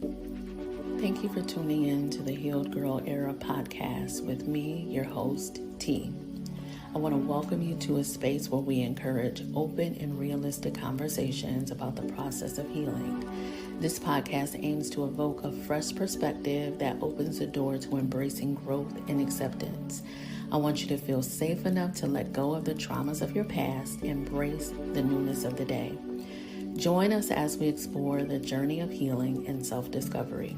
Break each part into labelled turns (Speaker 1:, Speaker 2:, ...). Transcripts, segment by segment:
Speaker 1: Thank you for tuning in to the Healed Girl Era podcast with me, your host, T. I want to welcome you to a space where we encourage open and realistic conversations about the process of healing. This podcast aims to evoke a fresh perspective that opens the door to embracing growth and acceptance. I want you to feel safe enough to let go of the traumas of your past, embrace the newness of the day. Join us as we explore the journey of healing and self-discovery.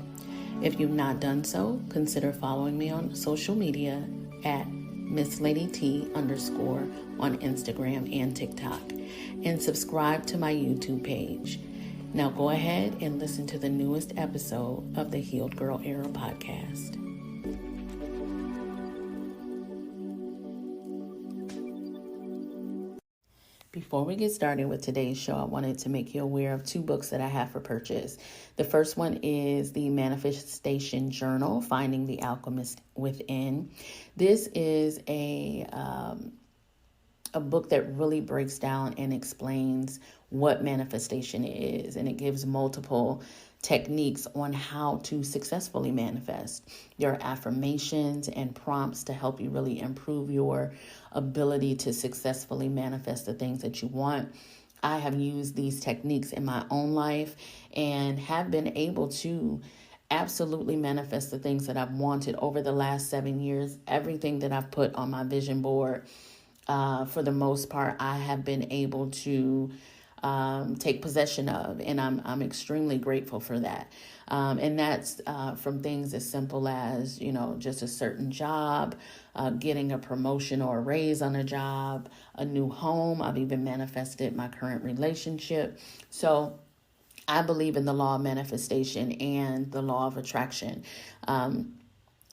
Speaker 1: If you've not done so, consider following me on social media at MissLadyT_ on Instagram and TikTok, and subscribe to my YouTube page. Now go ahead and listen to the newest episode of the Healed Girl Era podcast. Before we get started with today's show, I wanted to make you aware of two books that I have for purchase. The first one is the Manifestation Journal, Finding the Alchemist Within. This is a book that really breaks down and explains what manifestation is, and it gives multiple techniques on how to successfully manifest. There are affirmations and prompts to help you really improve your ability to successfully manifest the things that you want. I have used these techniques in my own life and have been able to absolutely manifest the things that I've wanted over the last 7 years. Everything that I've put on my vision board, for the most part, I have been able to take possession of, and I'm extremely grateful for that. And that's from things as simple as, just a certain job, getting a promotion or a raise on a job, a new home. I've even manifested my current relationship. So I believe in the law of manifestation and the law of attraction.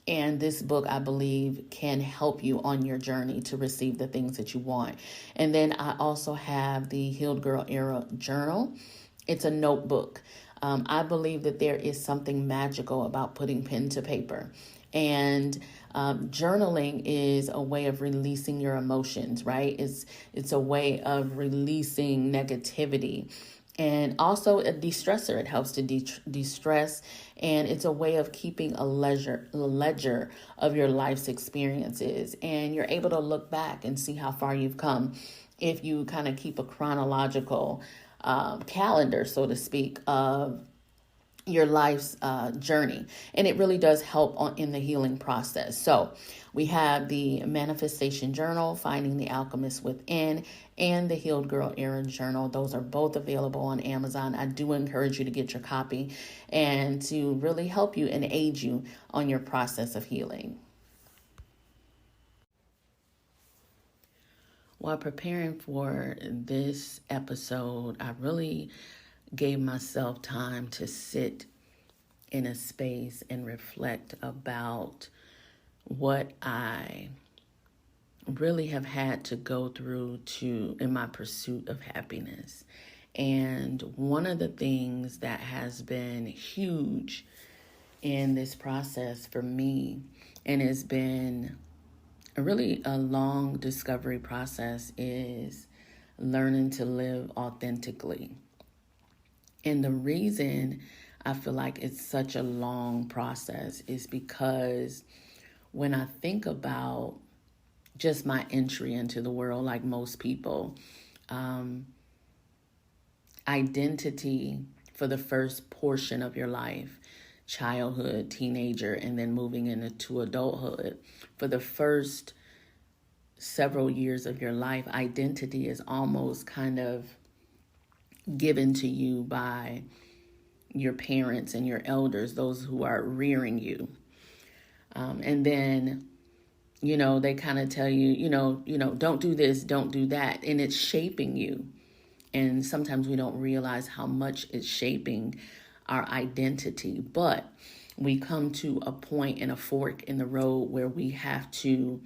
Speaker 1: And this book, I believe, can help you on your journey to receive the things that you want. And then I also have the Healed Girl Era Journal. It's a notebook. I believe that there is something magical about putting pen to paper. And journaling is a way of releasing your emotions, right? It's a way of releasing negativity. And also a de-stressor. It helps to de-stress, and it's a way of keeping a ledger of your life's experiences. And you're able to look back and see how far you've come if you kind of keep a chronological calendar, so to speak, of your life's journey. And it really does help in the healing process. So we have the Manifestation Journal, Finding the Alchemist Within, and the Healed Girl Era Journal. Those are both available on Amazon. I do encourage you to get your copy and to really help you and aid you on your process of healing. While preparing for this episode, I really gave myself time to sit in a space and reflect about what I really have had to go through in my pursuit of happiness. And one of the things that has been huge in this process for me, and has been really a long discovery process, is learning to live authentically. And the reason I feel like it's such a long process is because when I think about just my entry into the world, like most people, identity for the first portion of your life, childhood, teenager, and then moving into adulthood, for the first several years of your life, identity is almost kind of given to you by your parents and your elders, those who are rearing you. And then, they kind of tell you, don't do this, don't do that. And it's shaping you. And sometimes we don't realize how much it's shaping our identity. But we come to a point in a fork in the road where we have to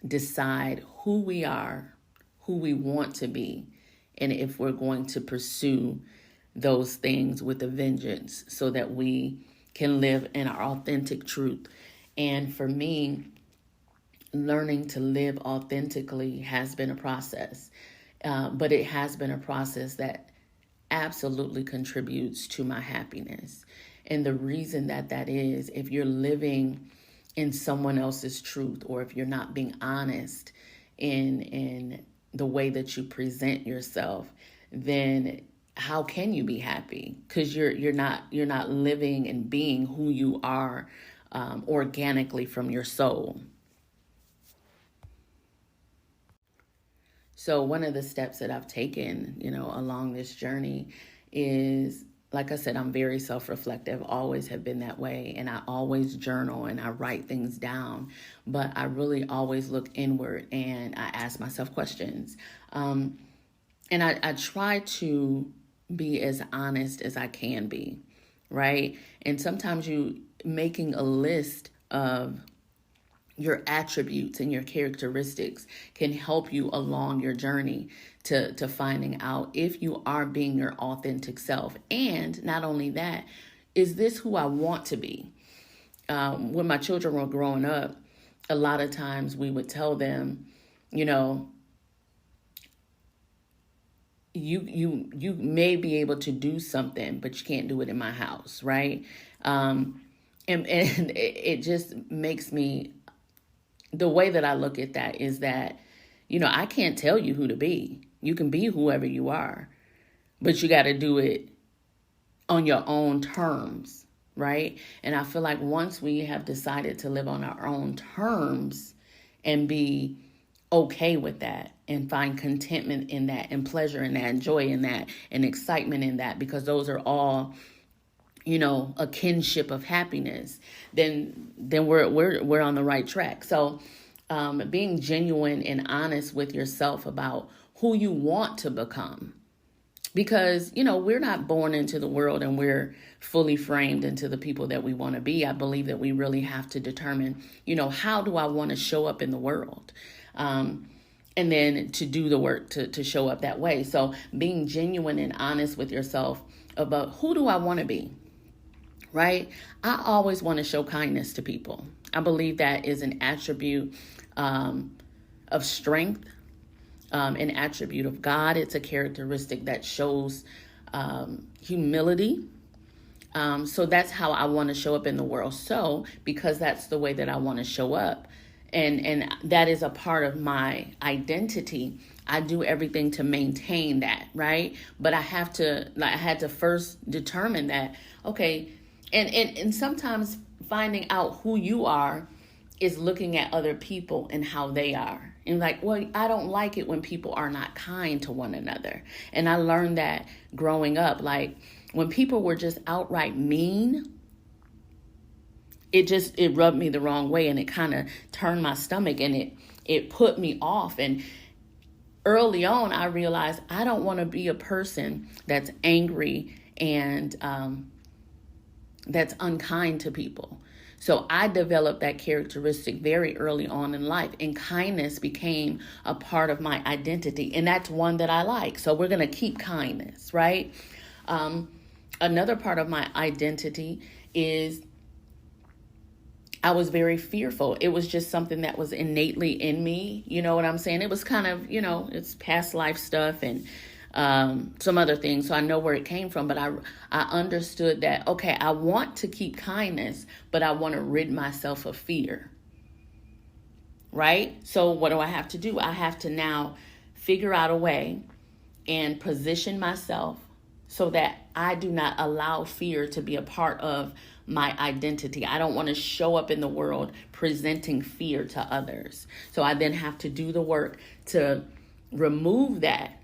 Speaker 1: decide who we are, who we want to be, and if we're going to pursue those things with a vengeance so that we can live in our authentic truth. And for me, learning to live authentically has been a process, but it has been a process that absolutely contributes to my happiness. And the reason that is, if you're living in someone else's truth, or if you're not being honest in the way that you present yourself, then how can you be happy? Because you're not living and being who you are organically from your soul. So one of the steps that I've taken, along this journey is, like I said, I'm very self-reflective, always have been that way. And I always journal and I write things down, but I really always look inward and I ask myself questions. And I try to be as honest as I can be, right? And sometimes you making a list of your attributes and your characteristics can help you along your journey to finding out if you are being your authentic self. And not only that, is this who I want to be? When my children were growing up, a lot of times we would tell them, you may be able to do something, but you can't do it in my house, right? And it just makes me, the way that I look at that is that, I can't tell you who to be. You can be whoever you are, but you got to do it on your own terms, right? And I feel like once we have decided to live on our own terms and be okay with that and find contentment in that and pleasure in that and joy in that and excitement in that, because those are all, a kinship of happiness, then we're on the right track. So being genuine and honest with yourself about who you want to become, because, we're not born into the world and we're fully framed into the people that we want to be. I believe that we really have to determine, how do I want to show up in the world? And then to do the work to show up that way. So being genuine and honest with yourself about who do I want to be, right? I always want to show kindness to people. I believe that is an attribute of strength, an attribute of God. It's a characteristic that shows humility. So that's how I want to show up in the world. So because that's the way that I want to show up, and that is a part of my identity, I do everything to maintain that, right? But I had to first determine that, okay, and sometimes finding out who you are is looking at other people and how they are. And well, I don't like it when people are not kind to one another. And I learned that growing up, when people were just outright mean, it rubbed me the wrong way, and it kind of turned my stomach, and it put me off. And early on, I realized I don't want to be a person that's angry and that's unkind to people. So I developed that characteristic very early on in life, and kindness became a part of my identity. And that's one that I like. So we're going to keep kindness, right? Another part of my identity is I was very fearful. It was just something that was innately in me. You know what I'm saying? It was kind of, it's past life stuff and some other things. So I know where it came from, but I understood that, okay, I want to keep kindness, but I want to rid myself of fear. Right? So what do I have to do? I have to now figure out a way and position myself so that I do not allow fear to be a part of my identity. I don't want to show up in the world presenting fear to others. So I then have to do the work to remove that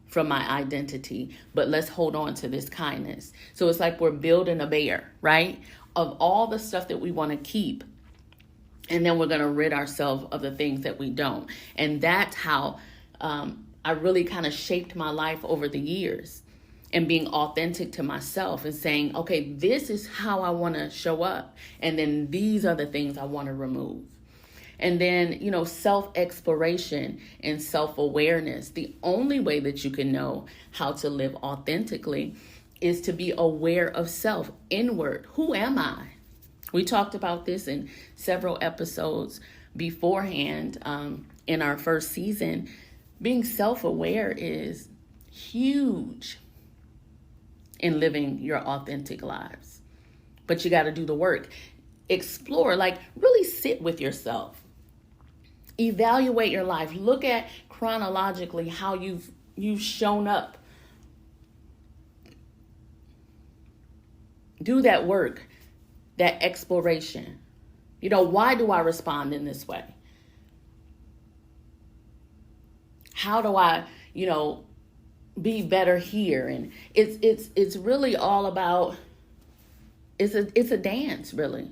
Speaker 1: from my identity, but let's hold on to this kindness. So it's like we're building a bear, right? Of all the stuff that we want to keep, and then we're going to rid ourselves of the things that we don't. And that's how I really kind of shaped my life over the years, and being authentic to myself and saying, okay, this is how I want to show up. And then these are the things I want to remove. And then, self-exploration and self-awareness. The only way that you can know how to live authentically is to be aware of self, inward. Who am I? We talked about this in several episodes beforehand in our first season. Being self-aware is huge in living your authentic lives. but you got to do the work. Explore, like really sit with yourself. Evaluate your life. Look at chronologically how you've shown up. Do that work, that exploration. Why do I respond in this way? How do I, be better here? And it's really all about, it's a dance, really.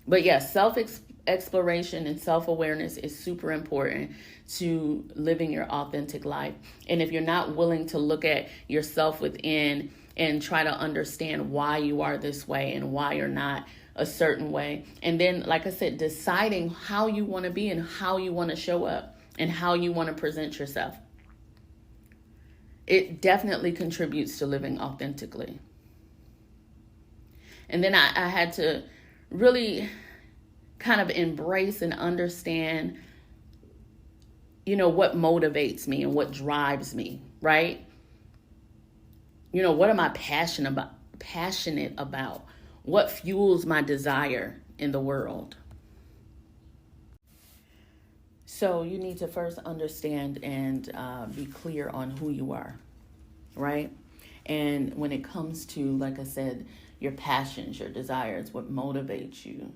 Speaker 1: But yes, self-exploration and self-awareness is super important to living your authentic life. And if you're not willing to look at yourself within and try to understand why you are this way and why you're not a certain way, and then, like I said, deciding how you want to be and how you want to show up and how you want to present yourself, it definitely contributes to living authentically. And then I had to really kind of embrace and understand, what motivates me and what drives me, right? What am I passionate about? What fuels my desire in the world? So you need to first understand and be clear on who you are, right? And when it comes to, like I said, your passions, your desires, what motivates you,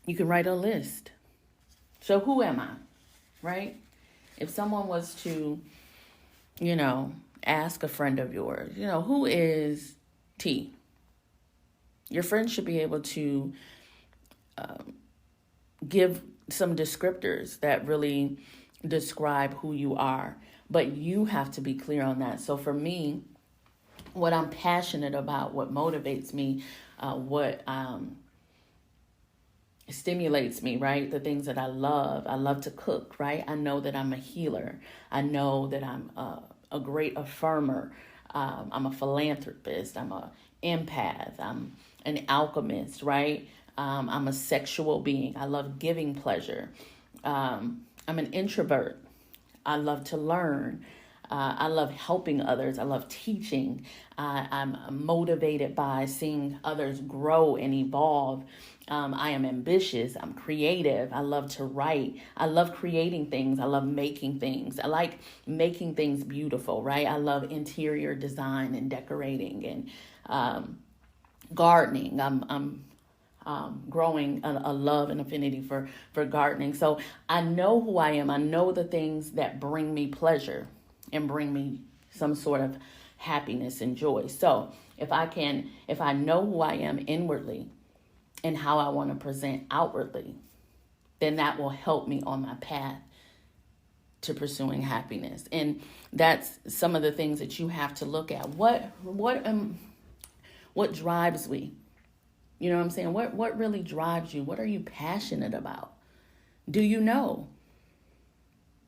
Speaker 1: you can write a list. So who am I, right? If someone was to, ask a friend of yours, who is T? Your friend should be able to give some descriptors that really describe who you are, but you have to be clear on that. So for me, what I'm passionate about, what motivates me, what stimulates me, right? The things that I love to cook, right? I know that I'm a healer. I know that I'm a great affirmer. I'm a philanthropist. I'm an empath. I'm an alchemist, right? I'm a sexual being. I love giving pleasure. I'm an introvert. I love to learn. I love helping others. I love teaching. I'm motivated by seeing others grow and evolve. I am ambitious. I'm creative. I love to write. I love creating things. I love making things. I like making things beautiful, right? I love interior design and decorating and gardening. I'm growing a love and affinity for gardening. So I know who I am. I know the things that bring me pleasure and bring me some sort of happiness and joy. So if I know who I am inwardly and how I want to present outwardly, then that will help me on my path to pursuing happiness. And that's some of the things that you have to look at. What drives me? You know what I'm saying? What really drives you? What are you passionate about? Do you know?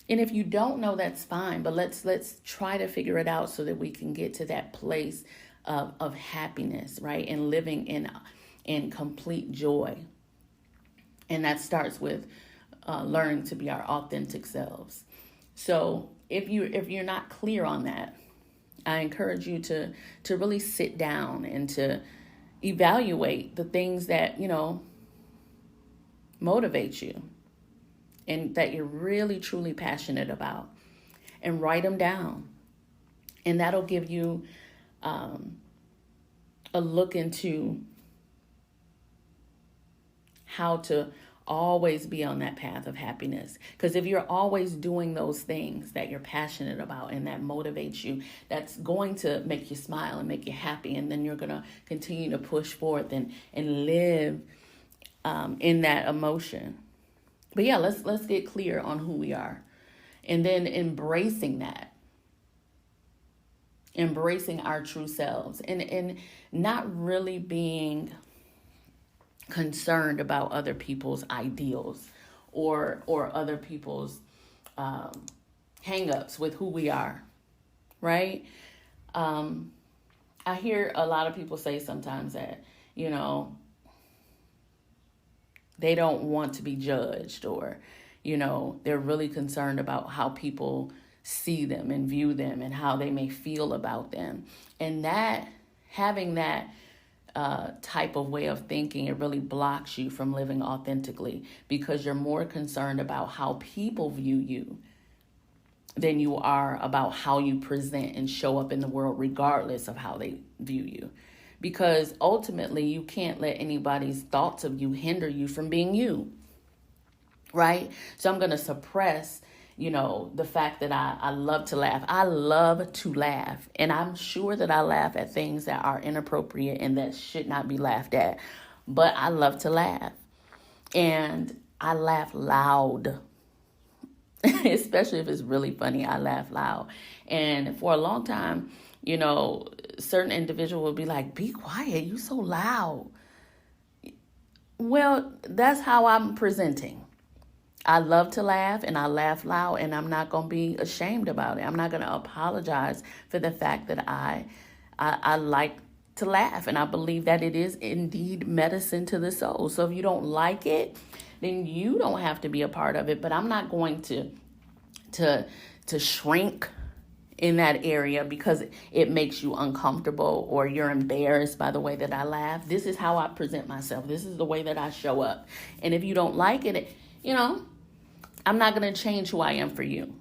Speaker 1: And if you don't know, that's fine. But let's try to figure it out so that we can get to that place of happiness, right? And living in complete joy. And that starts with learning to be our authentic selves. So if you're not clear on that, I encourage you to really sit down and to evaluate the things that, motivate you and that you're really, truly passionate about, and write them down. And that'll give you a look into how to always be on that path of happiness. Because if you're always doing those things that you're passionate about and that motivates you, that's going to make you smile and make you happy. And then you're going to continue to push forth and live in that emotion. But yeah, let's get clear on who we are. And then embracing that. Embracing our true selves. And not really being concerned about other people's ideals or other people's hang-ups with who we are, right? I hear a lot of people say sometimes that, they don't want to be judged, or, they're really concerned about how people see them and view them and how they may feel about them. And that, having that type of way of thinking, it really blocks you from living authentically, because you're more concerned about how people view you than you are about how you present and show up in the world, regardless of how they view you. Because ultimately, you can't let anybody's thoughts of you hinder you from being you, right? So I'm going to suppress, the fact that I love to laugh. I love to laugh. And I'm sure that I laugh at things that are inappropriate and that should not be laughed at. But I love to laugh. And I laugh loud. Especially if it's really funny, I laugh loud. And for a long time, certain individual will be like, be quiet, you so loud. Well, that's how I'm presenting. I love to laugh and I laugh loud, and I'm not going to be ashamed about it. I'm not going to apologize for the fact that I like to laugh, and I believe that it is indeed medicine to the soul. So if you don't like it, then you don't have to be a part of it. But I'm not going to shrink in that area because it makes you uncomfortable or you're embarrassed by the way that I laugh. This is how I present myself. This is the way that I show up. And if you don't like it, I'm not going to change who I am for you.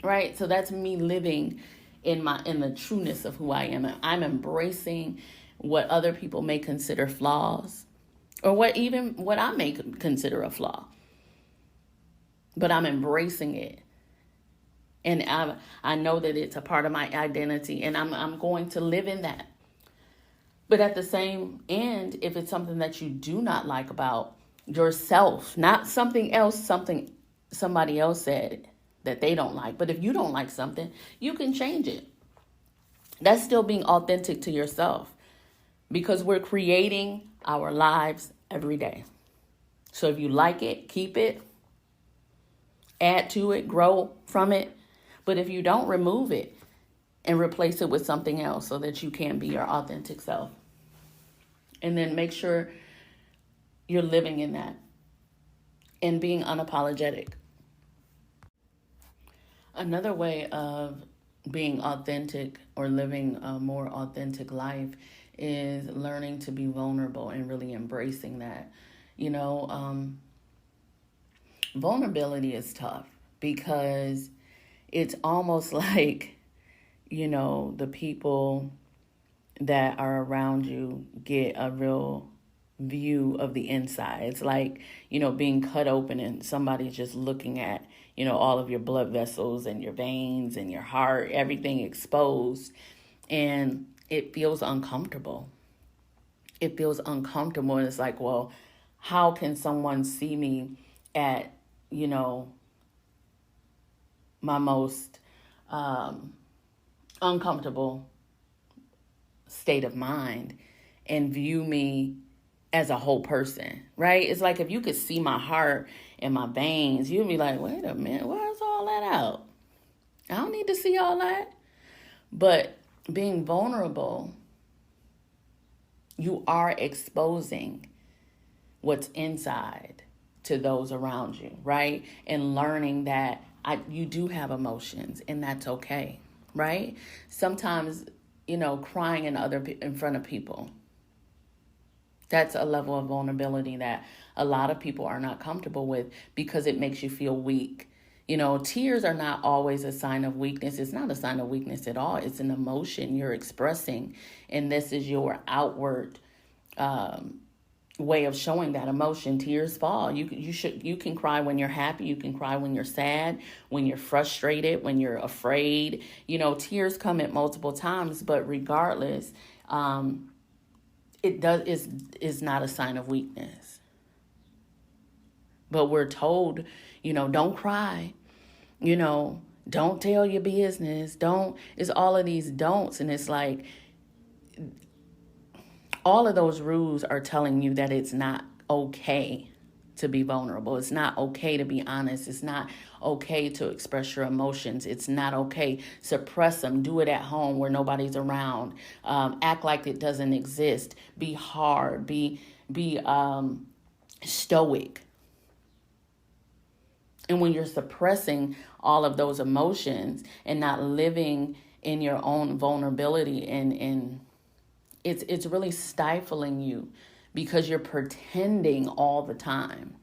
Speaker 1: Right? So that's me living in the trueness of who I am. I'm embracing what other people may consider flaws, or what I may consider a flaw. But I'm embracing it. And I know that it's a part of my identity, and I'm going to live in that. But at the same end, if it's something that you do not like about yourself, not something else, somebody else said that they don't like, but if you don't like something, you can change it. That's still being authentic to yourself, because we're creating our lives every day. So if you like it, keep it, add to it, grow from it. But if you don't, remove it and replace it with something else so that you can be your authentic self. And then make sure you're living in that and being unapologetic. Another way of being authentic or living a more authentic life is learning to be vulnerable and really embracing that. Vulnerability is tough because it's almost like, the people that are around you get a real view of the inside. It's like, being cut open and somebody's just looking at, all of your blood vessels and your veins and your heart, everything exposed. And it feels uncomfortable. It feels uncomfortable. And it's like, well, how can someone see me at, my most uncomfortable state of mind and view me as a whole person, right? It's like if you could see my heart and my veins, you'd be like, wait a minute, where's all that out? I don't need to see all that. But being vulnerable, you are exposing what's inside to those around you, right? And learning that you do have emotions, and that's okay, right? Sometimes, crying in front of people, that's a level of vulnerability that a lot of people are not comfortable with because it makes you feel weak. Tears are not always a sign of weakness. It's not a sign of weakness at all. It's an emotion you're expressing, and this is your outward way of showing that emotion. Tears fall. You can cry when you're happy. You can cry when you're sad, when you're frustrated, when you're afraid. Tears come at multiple times, but regardless, is not a sign of weakness. But we're told, don't cry, don't tell your business, it's all of these don'ts. And it's like, all of those rules are telling you that it's not okay to be vulnerable. It's not okay to be honest. It's not okay to express your emotions. It's not okay. Suppress them. Do it at home where nobody's around. Act like it doesn't exist. Be hard. Be stoic. And when you're suppressing all of those emotions and not living in your own vulnerability, and it's really stifling you because you're pretending all the time.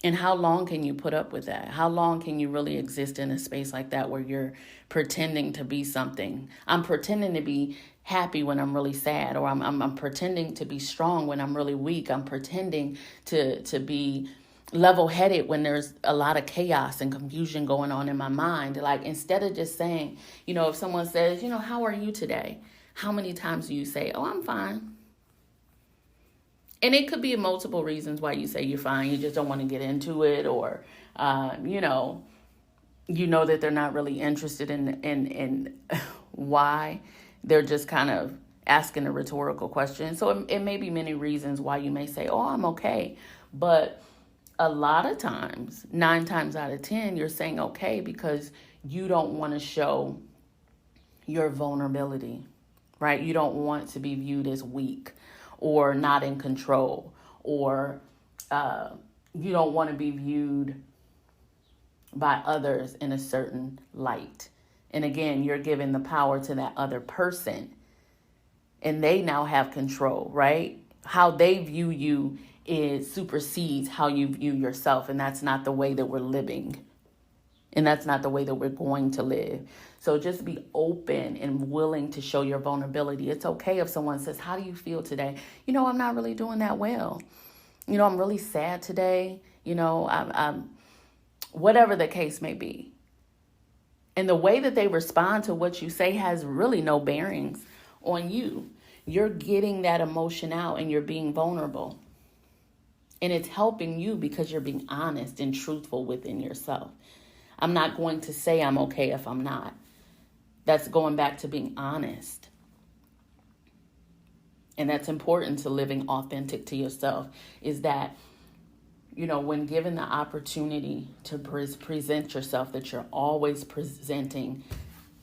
Speaker 1: And how long can you put up with that? How long can you really exist in a space like that where you're pretending to be something? I'm pretending to be happy when I'm really sad, or I'm pretending to be strong when I'm really weak. I'm pretending to be level-headed when there's a lot of chaos and confusion going on in my mind. Like, instead of just saying, if someone says, how are you today? How many times do you say, oh, I'm fine? And it could be multiple reasons why you say you're fine. You just don't want to get into it, or, that they're not really interested in why. They're just kind of asking a rhetorical question. So it may be many reasons why you may say, oh, I'm okay. But a lot of times, 9 times out of 10, you're saying okay because you don't want to show your vulnerability, right? You don't want to be viewed as weak or not in control, or you don't want to be viewed by others in a certain light. And again, you're giving the power to that other person, and they now have control, right? How they view you supersedes how you view yourself, and that's not the way that we're living. And that's not the way that we're going to live. So just be open and willing to show your vulnerability. It's okay if someone says, how do you feel today? I'm not really doing that well. I'm really sad today. I'm whatever the case may be. And the way that they respond to what you say has really no bearings on you. You're getting that emotion out and you're being vulnerable. And it's helping you because you're being honest and truthful within yourself. I'm not going to say I'm okay if I'm not. That's going back to being honest. And that's important to living authentic to yourself, is that, when given the opportunity to present yourself, that you're always presenting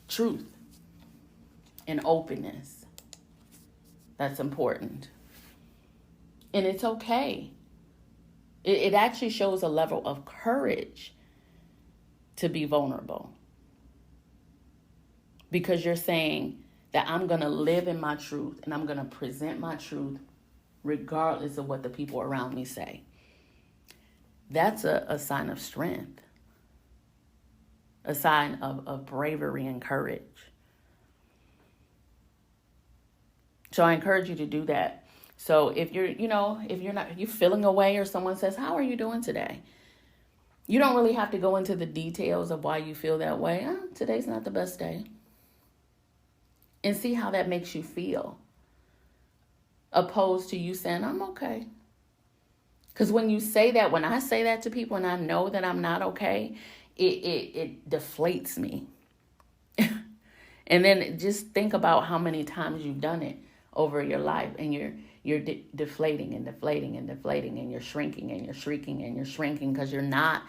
Speaker 1: truth and openness. That's important. And it's okay. It actually shows a level of courage to be vulnerable, because you're saying that I'm going to live in my truth and I'm going to present my truth regardless of what the people around me say. That's a sign of strength, a sign of bravery and courage. So I encourage you to do that. So if you're feeling away, or someone says, how are you doing today? You don't really have to go into the details of why you feel that way. Today's not the best day. And see how that makes you feel, opposed to you saying, I'm okay. Because when I say that to people and I know that I'm not okay, it deflates me. And then just think about how many times you've done it over your life, and you're deflating and deflating and deflating, and you're shrinking and you're shrinking and you're shrinking because you're not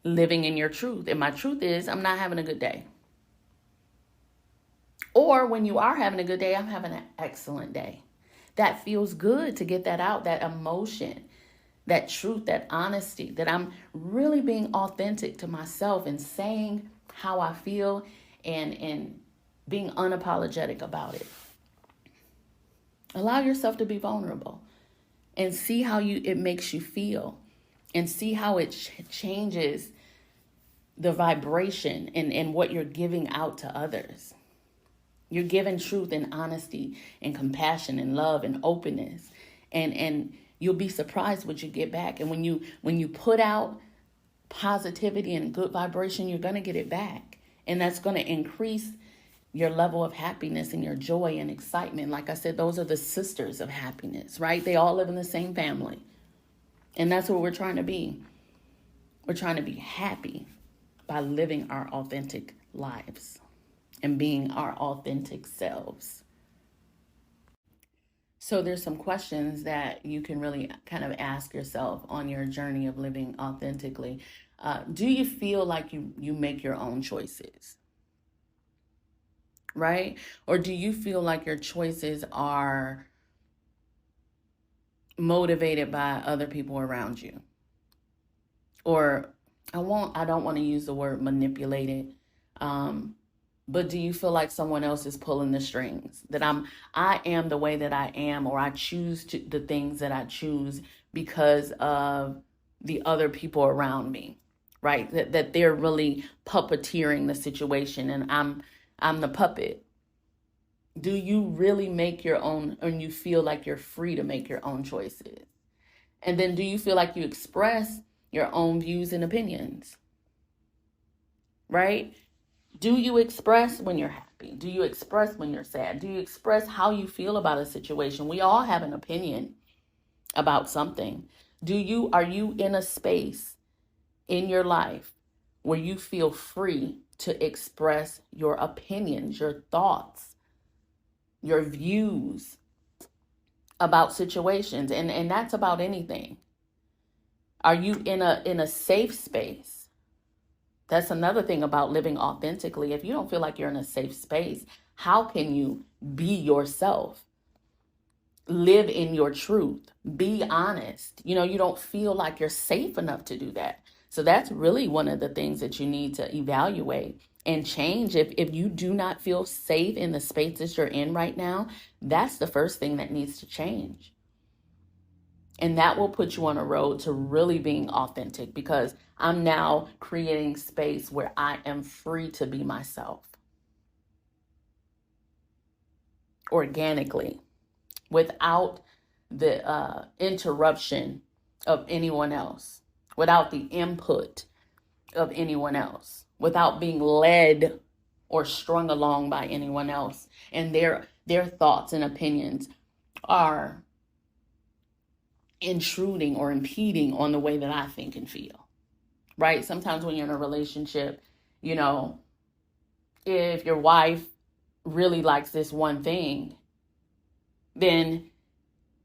Speaker 1: living in your truth. And my truth is, I'm not having a good day. Or when you are having a good day, I'm having an excellent day. That feels good to get that out, that emotion, that truth, that honesty, that I'm really being authentic to myself and saying how I feel and being unapologetic about it. Allow yourself to be vulnerable and see how it makes you feel, and see how it changes the vibration and what you're giving out to others. You're giving truth and honesty and compassion and love and openness, and you'll be surprised what you get back. And when you put out positivity and good vibration, you're going to get it back, and that's going to increase your level of happiness and your joy and excitement. Like I said, those are the sisters of happiness, right? They all live in the same family. And that's what we're trying to be. We're trying to be happy by living our authentic lives and being our authentic selves. So there's some questions that you can really kind of ask yourself on your journey of living authentically. Do you feel like you make your own choices? Right? Or do you feel like your choices are motivated by other people around you? or I don't want to use the word manipulated. But do you feel like someone else is pulling the strings? That I am the way that I am, or I choose the things that I choose because of the other people around me, right? That they're really puppeteering the situation and I'm the puppet. Do you really make your own, and you feel like you're free to make your own choices? And then do you feel like you express your own views and opinions? Right? Do you express when you're happy? Do you express when you're sad? Do you express how you feel about a situation? We all have an opinion about something. Are you in a space in your life where you feel free to express your opinions, your thoughts, your views about situations? And that's about anything. Are you in a safe space? That's another thing about living authentically. If you don't feel like you're in a safe space, how can you be yourself? Live in your truth. Be honest. You don't feel like you're safe enough to do that. So that's really one of the things that you need to evaluate and change. If you do not feel safe in the spaces you're in right now, that's the first thing that needs to change. And that will put you on a road to really being authentic, because I'm now creating space where I am free to be myself organically, without the interruption of anyone else, without the input of anyone else, without being led or strung along by anyone else. And their thoughts and opinions are intruding or impeding on the way that I think and feel, right? Sometimes when you're in a relationship, if your wife really likes this one thing, then,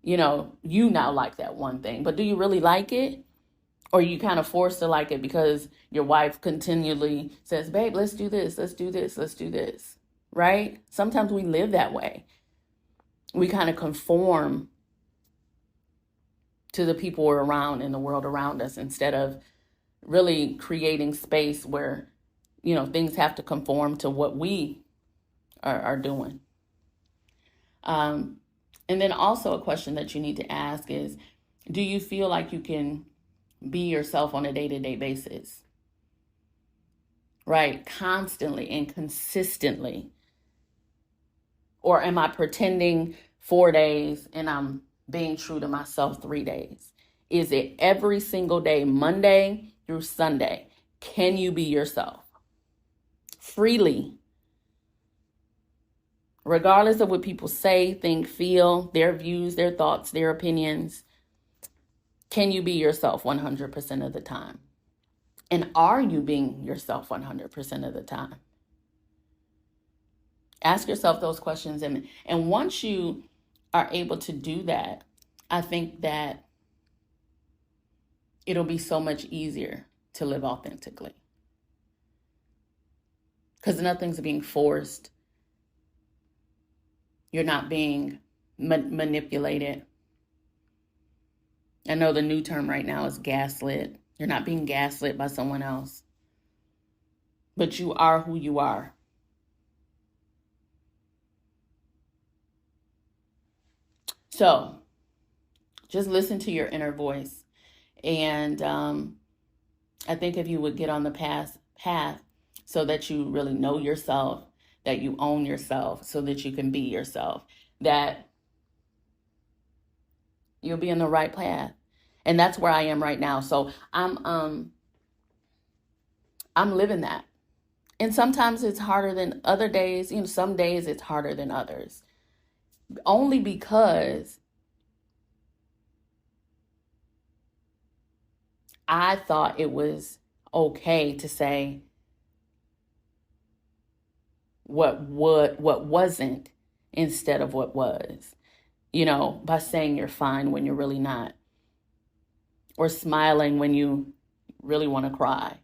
Speaker 1: you now like that one thing. But do you really like it? Or you kind of forced to like it because your wife continually says, babe, let's do this, let's do this, let's do this, right? Sometimes we live that way. We kind of conform to the people we're around in the world around us, instead of really creating space where, things have to conform to what we are doing. And then also a question that you need to ask is, do you feel like you can be yourself on a day-to-day basis? Right? Constantly and consistently. Or am I pretending 4 days and I'm being true to myself 3 days? Is it every single day, Monday through Sunday? Can you be yourself freely? Regardless of what people say, think, feel, their views, their thoughts, their opinions. Can you be yourself 100% of the time? And are you being yourself 100% of the time? Ask yourself those questions. And once you are able to do that, I think that it'll be so much easier to live authentically. Because nothing's being forced. You're not being manipulated. I know the new term right now is gaslit. You're not being gaslit by someone else. But you are who you are. So just listen to your inner voice. And I think if you would get on the path so that you really know yourself, that you own yourself, so that you can be yourself, that you'll be in the right path. And that's where I am right now. So I'm living that. And sometimes it's harder than other days. Some days it's harder than others. Only because I thought it was okay to say what wasn't instead of what was. By saying you're fine when you're really not. Or smiling when you really want to cry.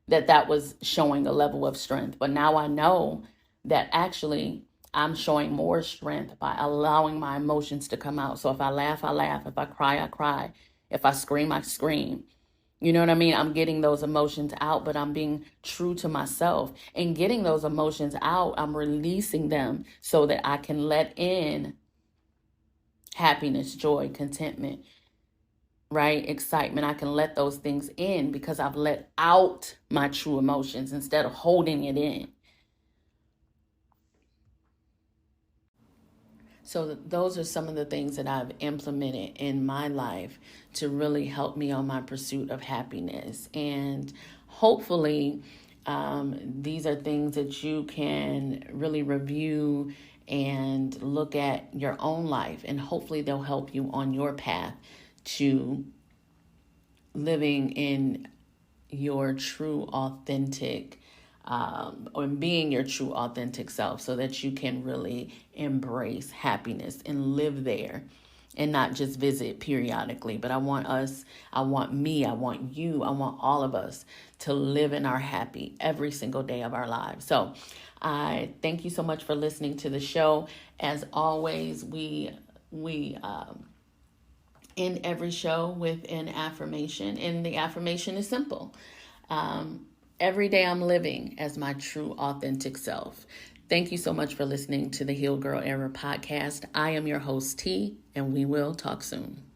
Speaker 1: That was showing a level of strength. But now I know that actually I'm showing more strength by allowing my emotions to come out. So if I laugh, I laugh. If I cry, I cry. If I scream, I scream. You know what I mean? I'm getting those emotions out, but I'm being true to myself. And getting those emotions out, I'm releasing them so that I can let in happiness, joy, contentment, right? Excitement. I can let those things in because I've let out my true emotions instead of holding it in. So those are some of the things that I've implemented in my life to really help me on my pursuit of happiness. And hopefully, these are things that you can really review and look at your own life. And hopefully they'll help you on your path to living in your true, authentic, or being your true, authentic self so that you can really embrace happiness and live there and not just visit periodically. But I want us, I want me, I want you, I want all of us to live in our happy every single day of our lives. So I thank you so much for listening to the show. As always, we end every show with an affirmation, and the affirmation is simple. Every day I'm living as my true, authentic self. Thank you so much for listening to the Heal Girl Era podcast. I am your host, T, and we will talk soon.